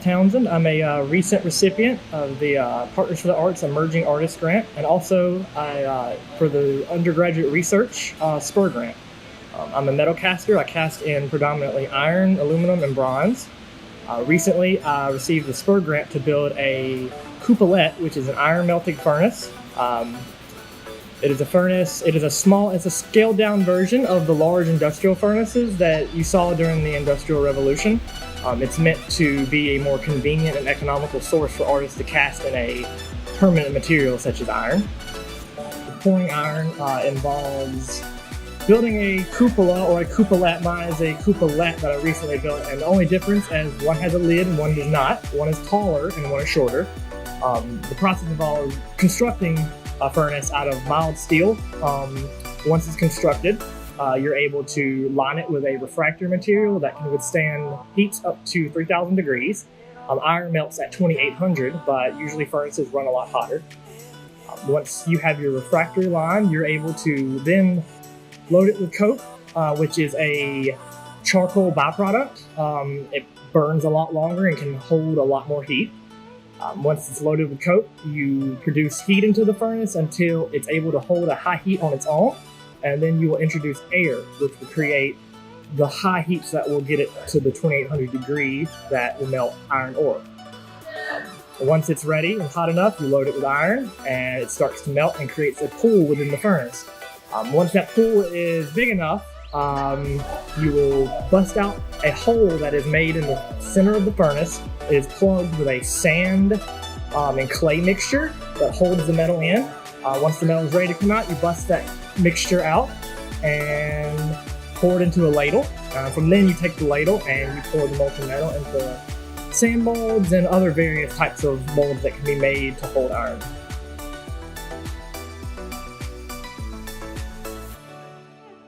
Townsend. I'm a recent recipient of the Partners for the Arts Emerging Artist Grant, and also for the Undergraduate Research SPUR grant. I'm a metal caster. I cast in predominantly iron, aluminum, and bronze. Recently, I received the SPUR grant to build a coupolette, which is an iron melting furnace. It is a furnace. It's a scaled down version of the large industrial furnaces that you saw during the Industrial Revolution. It's meant to be a more convenient and economical source for artists to cast in a permanent material such as iron. The pouring iron involves building a cupola or a coupolette. Mine is a coupolette that I recently built, and the only difference is one has a lid and one does not. One is taller and one is shorter. The process involves constructing a furnace out of mild steel. Once it's constructed, you're able to line it with a refractory material that can withstand heats up to 3,000 degrees. Iron melts at 2,800, but usually furnaces run a lot hotter. Once you have your refractory line, you're able to then load it with coke, which is a charcoal byproduct. It burns a lot longer and can hold a lot more heat. Once it's loaded with coke, you produce heat into the furnace until it's able to hold a high heat on its own, and then you will introduce air, which will create the high heats that will get it to the 2,800 degrees that will melt iron ore. Once it's ready and hot enough, you load it with iron, and it starts to melt and creates a pool within the furnace. Once that pool is big enough, you will bust out a hole that is made in the center of the furnace. It is plugged with a sand and clay mixture that holds the metal in. Once the metal is ready to come out, you bust that mixture out and pour it into a ladle. From then you take the ladle and you pour the molten metal into sand molds and other various types of molds that can be made to hold iron.